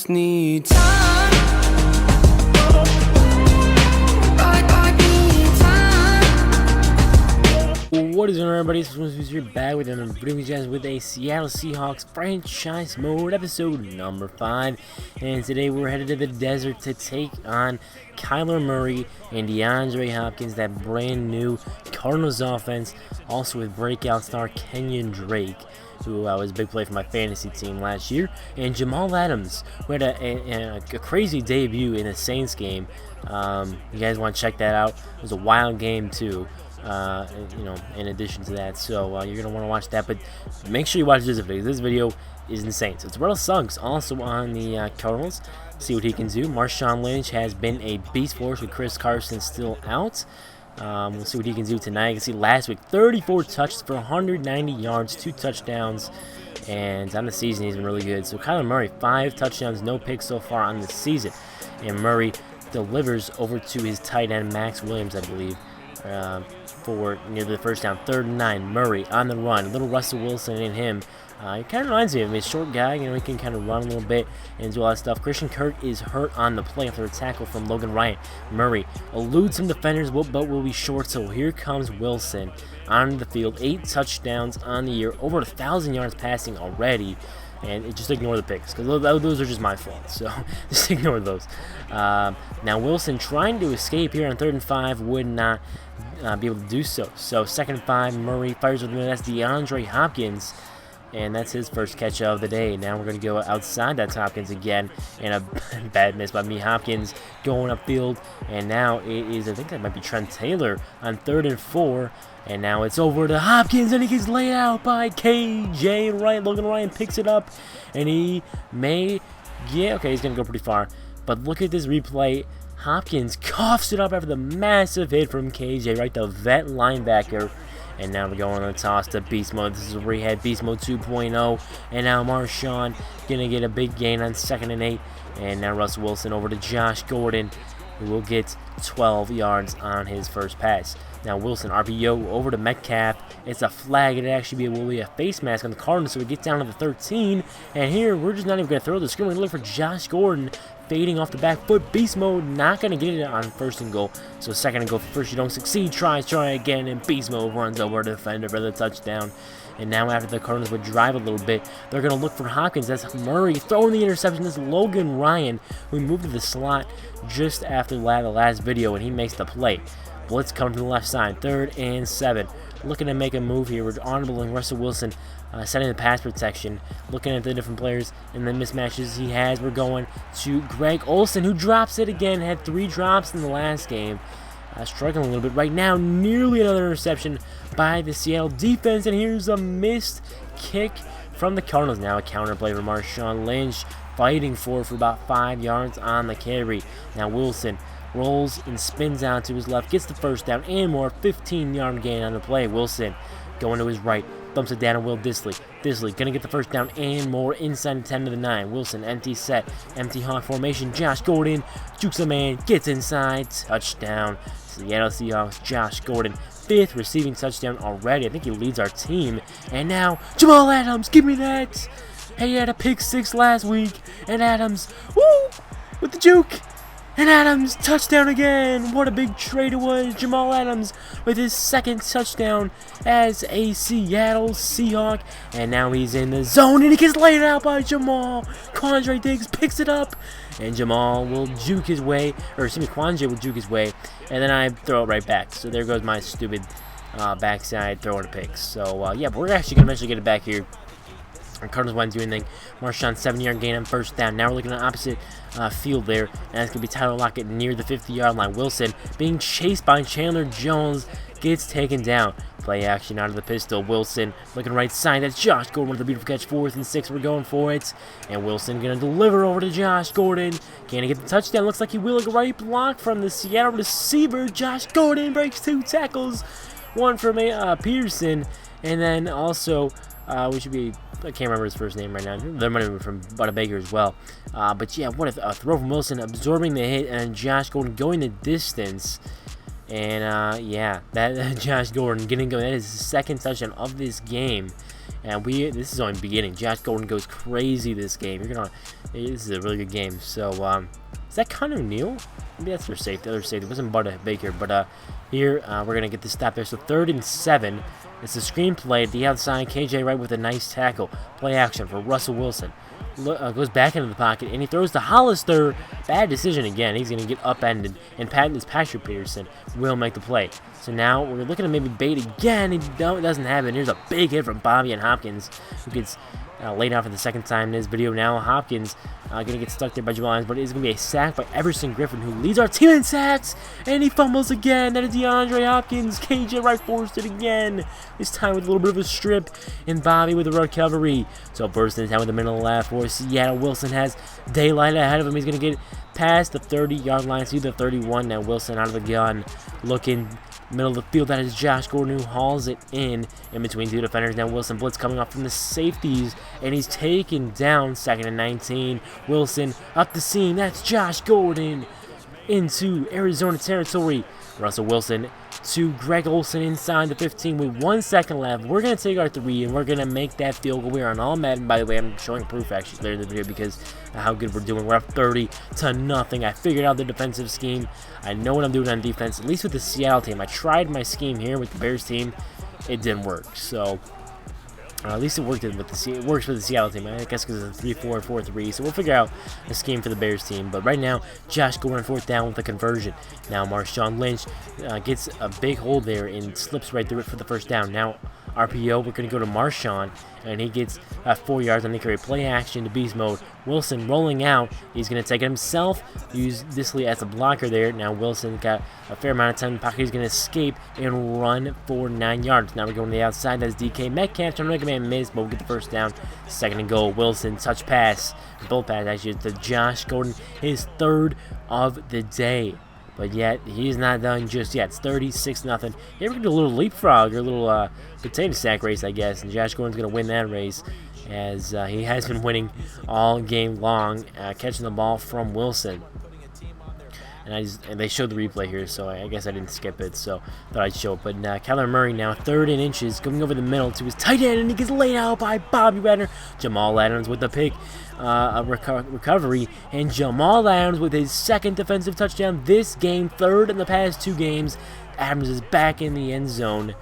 just need time. What is going on, everybody? This is your back with them, bringing you guys with a Seattle Seahawks franchise mode episode number 5. And today we're headed to the desert to take on Kyler Murray and DeAndre Hopkins, that brand new Cardinals offense, also with breakout star Kenyon Drake, who was a big play for my fantasy team last year, and Jamal Adams, who had a crazy debut in the Saints game. You guys want to check that out? It was a wild game too. In addition to that, so you're gonna want to watch that, but make sure you watch this video. This video is insane. So it's Terrell Suggs also on the Cardinals. See what he can do. Marshawn Lynch has been a beast for us with Chris Carson still out. We'll see what he can do tonight. You can see last week 34 touches for 190 yards, 2 touchdowns, and on the season he's been really good. So Kyler Murray, 5 touchdowns, no picks so far on the season, and Murray delivers over to his tight end Max Williams, I believe, for near the first down. 3rd and 9. Murray on the run. Little Russell Wilson in him. He kind of reminds me of him. He's a short guy. He can kind of run a little bit and do a lot of stuff. Christian Kirk is hurt on the play after a tackle from Logan Ryan. Murray eludes some defenders, but will be short. So here comes Wilson on the field. 8 touchdowns on the year. Over 1,000 yards passing already. And just ignore the picks, because those are just my fault. So just ignore those. Now Wilson trying to escape here on 3rd and 5, would not be able to do so. So 2nd and 5, Murray fires with him. That's DeAndre Hopkins, and that's his first catch of the day. Now we're going to go outside. That's Hopkins again, and a bad miss by me. Hopkins going upfield, and now it is, I think that might be Trent Taylor on 3rd and 4. And now it's over to Hopkins, and he gets laid out by KJ Wright. Logan Ryan picks it up, and he may get, okay, he's going to go pretty far. But look at this replay. Hopkins coughs it up after the massive hit from KJ Wright, the vet linebacker. And now we're going on the toss to Beast Mode. This is where we had Beast Mode 2.0. And now Marshawn going to get a big gain on 2nd and 8. And now Russell Wilson over to Josh Gordon, who will get 12 yards on his first pass. Now Wilson, RPO over to Metcalf. It's a flag. It actually will be a face mask on the Cardinals, so we get down to the 13. And here, we're just not even going to throw the screen. We're going to look for Josh Gordon fading off the back foot. Beast Mode not going to get it on 1st and goal. So 2nd and goal. First you don't succeed. Try again, and Beast Mode runs over the defender for the touchdown. And now after the Cardinals would drive a little bit, they're going to look for Hopkins. That's Murray throwing the interception. That's Logan Ryan, who moved to the slot just after the last video, and he makes the play. Blitz coming from the left side. 3rd and 7. Looking to make a move here. We're honorabling Russell Wilson, setting the pass protection. Looking at the different players and the mismatches he has. We're going to Greg Olsen, who drops it again. Had 3 drops in the last game. Struggling a little bit right now. Nearly another interception by the Seattle defense. And here's a missed kick from the Cardinals. Now a counter play for Marshawn Lynch, fighting for about 5 yards on the carry. Now Wilson rolls and spins out to his left, gets the first down and more. 15-yard gain on the play. Wilson going to his right, bumps it down to Will Dissly. Dissly gonna get the first down and more inside the 10 to the 9. Wilson empty set, empty hawk formation. Josh Gordon jukes a man, gets inside, touchdown. Seattle Seahawks. Josh Gordon, 5th receiving touchdown already. I think he leads our team. And now Jamal Adams, give me that. Hey, he had a pick 6 last week, and Adams, woo, with the juke. And Adams, touchdown again. What a big trade it was. Jamal Adams with his 2nd touchdown as a Seattle Seahawk. And now he's in the zone, and he gets laid out by Jamal. Quandre Diggs picks it up, and Jamal will juke his way, or excuse me, Quandre will juke his way, and then I throw it right back. So there goes my stupid backside throwing a pick. So, yeah, but we're actually going to eventually get it back here. Our Cardinals won't do anything. Marshawn, 7-yard gain on 1st down. Now we're looking at the opposite field there, and that's going to be Tyler Lockett near the 50-yard line. Wilson being chased by Chandler Jones, gets taken down. Play action out of the pistol. Wilson looking right side. That's Josh Gordon with a beautiful catch. 4th and 6. We're going for it. And Wilson going to deliver over to Josh Gordon. Can he get the touchdown? Looks like he will. A great block from the Seattle receiver. Josh Gordon breaks 2 tackles. One from Pearson. And then also, we should be, I can't remember his first name right now. There might have been from Butter Baker as well. But yeah, what a throw from Wilson, absorbing the hit, and Josh Gordon going the distance. And yeah, that Josh Gordon getting going. That is his 2nd touchdown of this game. And this is only the beginning. Josh Gordon goes crazy this game. This is a really good game. So, is that Connor Neal? Maybe that's their safety. Other safety. It wasn't Bud Baker. But here, we're going to get this stop there. So 3rd and 7. It's a screenplay at the outside. KJ Wright with a nice tackle. Play action for Russell Wilson. Goes back into the pocket, and he throws to Hollister. Bad decision again. He's going to get upended, and Patrick Peterson will make the play. So now we're looking to maybe bait again. It doesn't happen. Here's a big hit from Bobby and Hopkins, who gets laid out for the 2nd time in this video. Now Hopkins going to get stuck there by Jamal Adams, but it's going to be a sack by Everson Griffin, who leads our team in sacks, and he fumbles again. That is DeAndre Hopkins. KJ Wright forced it again, this time with a little bit of a strip, and Bobby with the recovery. So bursting down with the middle left for Seattle. Wilson has daylight ahead of him. He's going to get past the 30-yard line to the 31. Now Wilson out of the gun, looking middle of the field. That is Josh Gordon, who hauls it in between 2 defenders. Now Wilson blitz coming off from the safeties, and he's taken down. 2nd and 19. Wilson up the seam. That's Josh Gordon into Arizona territory. Russell Wilson to Greg Olsen inside the 15 with 1 second left. We're going to take our 3, and we're going to make that field goal. We are on all Madden. By the way, I'm showing proof actually later in the video because of how good we're doing. We're up 30-0. I figured out the defensive scheme. I know what I'm doing on defense, at least with the Seattle team. I tried my scheme here with the Bears team. It didn't work. So at least it works with the Seattle team. I guess because it's a 3-4, 4-3. So we'll figure out a scheme for the Bears team. But right now, Josh Gordon 4th down with the conversion. Now Marshawn Lynch gets a big hole there and slips right through it for the 1st down. Now RPO, we're going to go to Marshawn, and he gets 4 yards on the carry. Play action to beast mode. Wilson rolling out. He's going to take it himself. Use Disley as a blocker there. Now Wilson got a fair amount of time in the pocket. He's going to escape and run for 9 yards. Now we're going to the outside. That's DK Metcalf trying to make a man miss, but we'll get the 1st down. 2nd and goal. Wilson touch pass. Both pass actually to Josh Gordon. His 3rd of the day. But yet, he's not done just yet. It's 36-0. Here we're going to do a little leapfrog, or a little potato sack race, I guess. And Josh Gordon's going to win that race, as he has been winning all game long, catching the ball from Wilson. And they showed the replay here, so I guess I didn't skip it, so thought I'd show it. But Kyler Murray now 3rd and inches, coming over the middle to his tight end, and he gets laid out by Bobby Wagner. Jamal Adams with the pick, recovery, and Jamal Adams with his 2nd defensive touchdown this game, 3rd in the past 2 games. Adams is back in the end zone,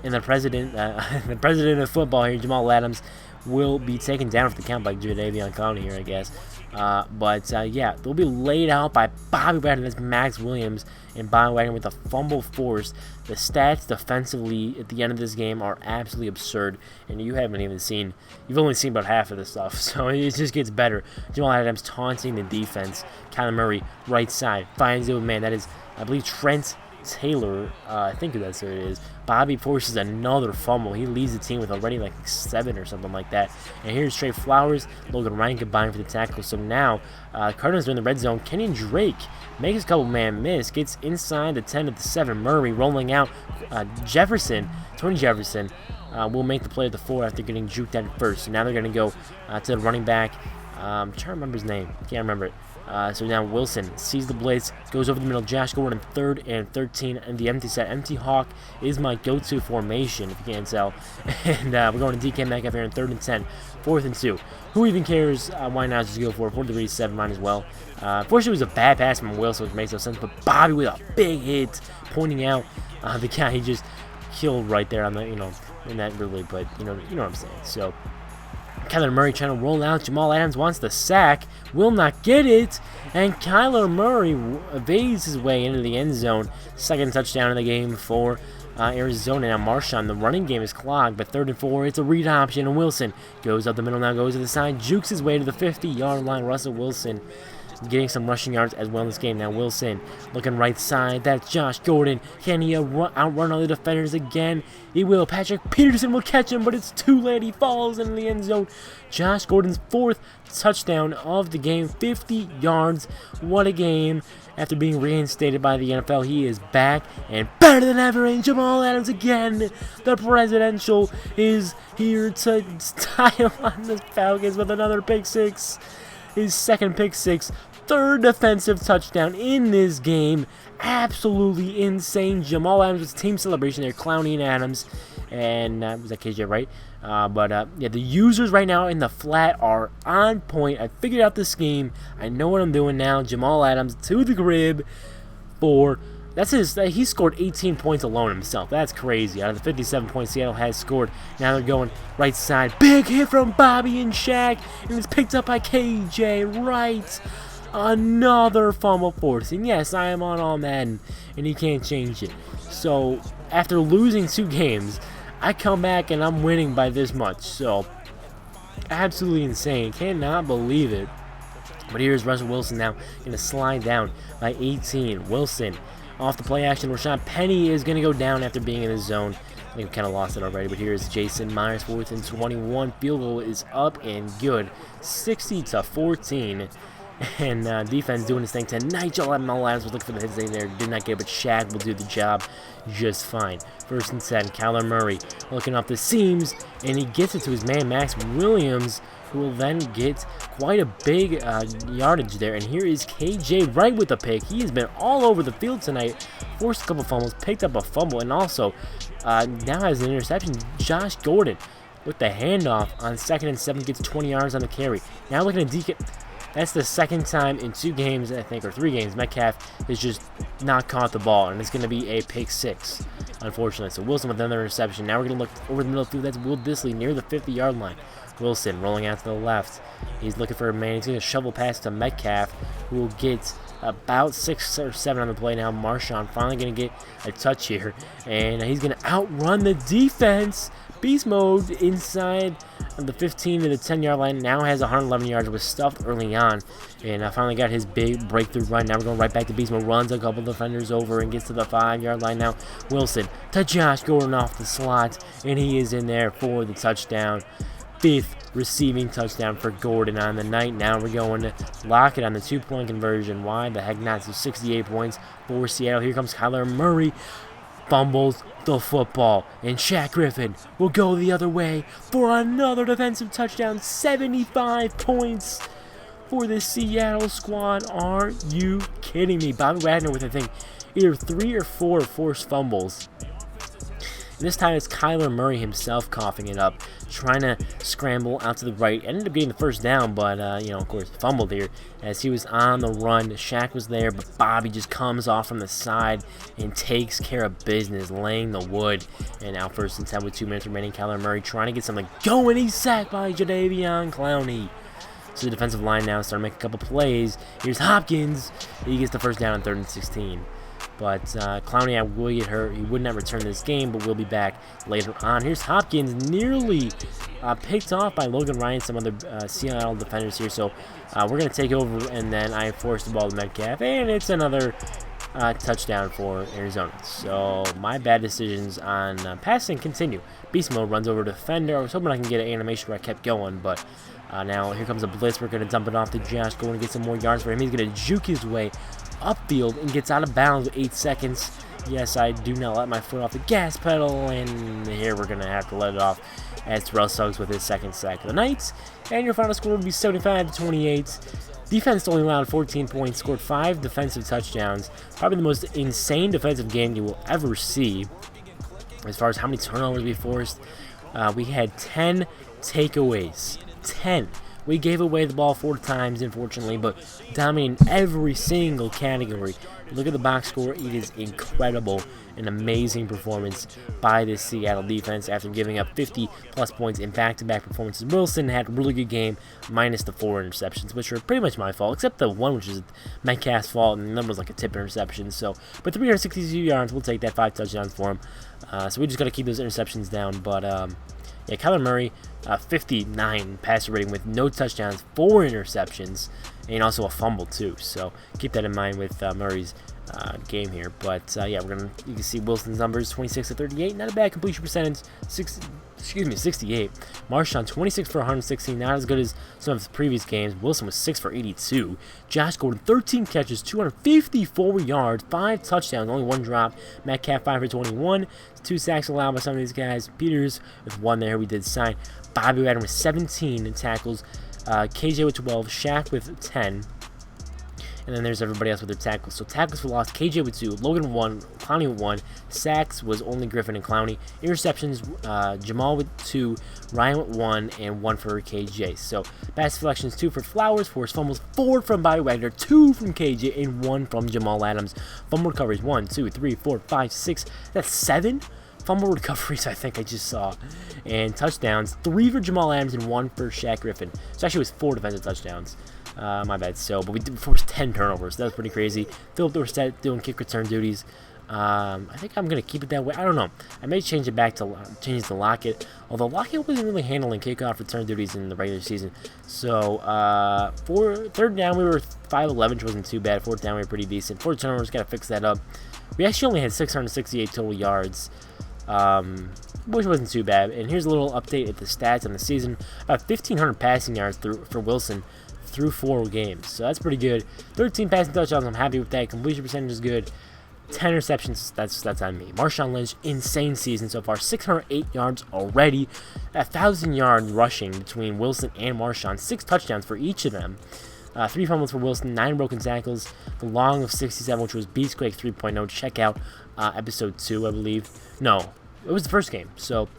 and the president of football here, Jamal Adams, will be taken down for the count by Jadeveon Clowney here, I guess. Yeah, they'll be laid out by Bobby Wagner. That's Max Williams, and Bobby Wagner with a fumble force. The stats defensively at the end of this game are absolutely absurd, and you've only seen about half of this stuff, so it just gets better. Jamal Adams taunting the defense. Kyler Murray, right side, finds the old man. That is, I believe, Trent Taylor. I think that's who it is. Bobby forces another fumble. He leads the team with already like 7 or something like that. And here's Trey Flowers, Logan Ryan combined for the tackle. So now Cardinals are in the red zone. Kenyon Drake makes a couple man miss, gets inside the 10 of the 7. Murray rolling out. Tony Jefferson will make the play at the 4 after getting juked at first. So now they're going to go to the running back. I'm trying to remember his name. Can't remember it. So now Wilson sees the blitz, goes over the middle. Josh Gordon 3rd and 13 and the empty set. Empty hawk is my go-to formation, if you can't tell. And we're going to DK Metcalf here in 3rd and 10, 4th and 2. Who even cares? Why not just go for it? 43-7, might as well. Fortunately, it was a bad pass from Wilson, which makes no sense. But Bobby with a big hit, pointing out the guy he just killed right there on the, in that really, but you know what I'm saying. So Kyler Murray trying to roll out. Jamal Adams wants the sack, will not get it, and Kyler Murray evades his way into the end zone. 2nd touchdown in the game for Arizona. Now Marshawn, the running game is clogged, but 3rd and 4, it's a read option, and Wilson goes up the middle now, goes to the side, jukes his way to the 50-yard line. Russell Wilson getting some rushing yards as well in this game. Now Wilson looking right side. That's Josh Gordon. Can he outrun all the defenders again? He will. Patrick Peterson will catch him, but it's too late. He falls in the end zone. Josh Gordon's 4th touchdown of the game. 50 yards. What a game. After being reinstated by the NFL, he is back and better than ever. And Jamal Adams again. The presidential is here to style on the Falcons with another pick 6. His 2nd pick 6. third defensive touchdown in this game. Absolutely insane. Jamal Adams with team celebration there, Clowney and Adams. And was that KJ, right? Yeah, the users right now in the flat are on point. I figured out the scheme. I know what I'm doing now. Jamal Adams to the grib for... he scored 18 points alone himself. That's crazy. Out of the 57 points Seattle has scored, now they're going right side. Big hit from Bobby and Shaq, and it's picked up by KJ Wright. Another fumble force. And yes, I am on all Madden, and he can't change it. So, after losing 2 games, I come back and I'm winning by this much. So, absolutely insane. Cannot believe it. But here's Russell Wilson now going to slide down by 18. Wilson off the play action. Rashad Penny is going to go down after being in his zone. I think we kind of lost it already, but here's Jason Myers, 4th and 21. Field goal is up and good, 60-14. And defense doing his thing tonight. Jamal Adams was looking for the hits in there. Did not get it, but Shaq will do the job just fine. 1st and 10. Kyler Murray looking off the seams, and he gets it to his man, Max Williams, who will then get quite a big yardage there. And here is KJ Wright with a pick. He has been all over the field tonight. Forced a couple fumbles, picked up a fumble, and also now has an interception. Josh Gordon with the handoff on 2nd and 7 gets 20 yards on the carry. Now looking at Deacon. That's the 2nd time in 2 games, I think, or 3 games, Metcalf has just not caught the ball, and it's going to be a pick 6, unfortunately. So Wilson with another interception. Now we're going to look over the middle of the field. That's Will Dissly near the 50-yard line. Wilson rolling out to the left. He's looking for a man. He's going to shovel pass to Metcalf, who will get about 6 or 7 on the play now. Marshawn finally going to get a touch here, and he's going to outrun the defense. Beast mode inside of the 15 to the 10-yard line. Now has 111 yards. Was stuffed early on, and finally got his big breakthrough run. Now we're going right back to beast mode. Runs a couple defenders over and gets to the 5-yard line. Now Wilson to Josh Gordon off the slot, and he is in there for the touchdown. 5th receiving touchdown for Gordon on the night. Now we're going to lock it on the 2-point conversion. Why the heck not? So 68 points for Seattle. Here comes Kyler Murray. Fumbles the football, and Shaq Griffin will go the other way for another defensive touchdown. 75 points for the Seattle squad. Are you kidding me? Bobby Wagner with, I think, either 3 or 4 forced fumbles. And this time it's Kyler Murray himself coughing it up, trying to scramble out to the right. Ended up getting the 1st down, but, of course, fumbled here as he was on the run. Shaq was there, but Bobby just comes off from the side and takes care of business, laying the wood. And now 1st and 10 with 2 minutes remaining. Kyler Murray trying to get something going. He's sacked by Jadeveon Clowney. So the defensive line now starting to make a couple plays. Here's Hopkins. He gets the 1st down on 3rd and 16. But Clowney will get hurt. He would not return this game, but will be back later on. Here's Hopkins, nearly picked off by Logan Ryan, some other Seattle defenders here. So we're going to take over, and then I force the ball to Metcalf, and it's another touchdown for Arizona. So my bad decisions on passing continue. Beast mode runs over defender. I was hoping I can get an animation where I kept going, but now here comes a blitz. We're going to dump it off to Josh, going to get some more yards for him. He's going to juke his way upfield and gets out of bounds with 8 seconds. Yes, I do not let my foot off the gas pedal, and here we're going to have to let it off as Terrell Suggs with his 2nd sack of the night. And your final score would be 75-28. Defense only allowed 14 points, scored 5 defensive touchdowns. Probably the most insane defensive game you will ever see. As far as how many turnovers we forced, we had 10 takeaways. 10. We gave away the ball 4 times, unfortunately, but dominating every single category. Look at the box score. It is incredible. An amazing performance by this Seattle defense after giving up 50-plus points in back-to-back performances. Wilson had a really good game, minus the 4 interceptions, which were pretty much my fault, except the one, which is Metcalf's fault, and the number was like a tip interception. So, but 362 yards, we'll take that. 5 touchdowns for him. So we just got to keep those interceptions down, but... yeah, Kyler Murray, 59 passer rating with no touchdowns, 4 interceptions, and also a fumble too. So keep that in mind with Murray's game here. But yeah, you can see Wilson's numbers: 26-38, not a bad completion percentage. 68. Marshawn 26 for 116, not as good as some of the previous games. Wilson was 6 for 82. Josh Gordon 13 catches, 254 yards, 5 touchdowns, only 1 drop. Metcalf 5 for 21, 2 sacks allowed by some of these guys. Peters with 1 there, we did sign. Bobby Wagner with 17 tackles. KJ with 12, Shaq with 10. And then there's everybody else with their tackles. So tackles for loss, KJ with 2, Logan 1, Clowney with 1. Sacks was only Griffin and Clowney. Interceptions, Jamal with 2, Ryan with 1, and 1 for KJ. So pass deflections, 2 for Flowers, forced fumbles, 4 from Bobby Wagner, 2 from KJ, and 1 from Jamal Adams. Fumble recoveries, 1, 2, 3, 4, 5, 6. That's 7 fumble recoveries I think I just saw. And touchdowns, 3 for Jamal Adams and 1 for Shaq Griffin. So actually it was 4 defensive touchdowns. My bad. So, but we forced 10 turnovers. That was pretty crazy. Philip Dorsett doing kick return duties. I think I'm gonna keep it that way. I don't know. I may change it back to Lockett. Although Lockett wasn't really handling kickoff return duties in the regular season. So for third down we were 5-11, which wasn't too bad. Fourth down we were pretty decent. 4 turnovers, gotta fix that up. We actually only had 668 total yards. Which wasn't too bad. And here's a little update at the stats on the season. About 1,500 passing yards for Wilson through 4 games. So that's pretty good. 13 passing touchdowns. I'm happy with that. Completion percentage is good. 10 receptions. That's on me. Marshawn Lynch, insane season so far. 608 yards already. 1,000 yards rushing between Wilson and Marshawn. 6 touchdowns for each of them. 3 fumbles for Wilson, 9 broken tackles, the long of 67, which was Beastquake 3.0. Check out episode 2, I believe. No, it was the first game. So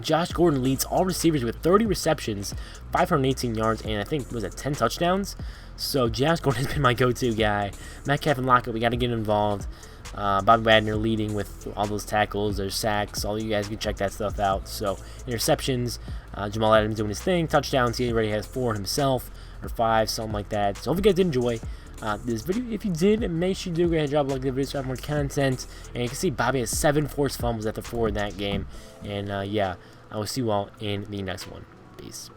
Josh Gordon leads all receivers with 30 receptions, 518 yards, and I think, was it 10 touchdowns? So Josh Gordon has been my go-to guy. Metcalf and Lockett, we got to get involved. Bobby Wagner leading with all those tackles, there's sacks, all you guys can check that stuff out. So interceptions, Jamal Adams doing his thing, touchdowns, he already has 4 himself, or 5, something like that. So hope you guys did enjoy this video. If you did, make sure you do go ahead and drop a like to the video so I have more content. And you can see Bobby has 7 forced fumbles after 4 in that game. And yeah, I will see you all in the next one. Peace.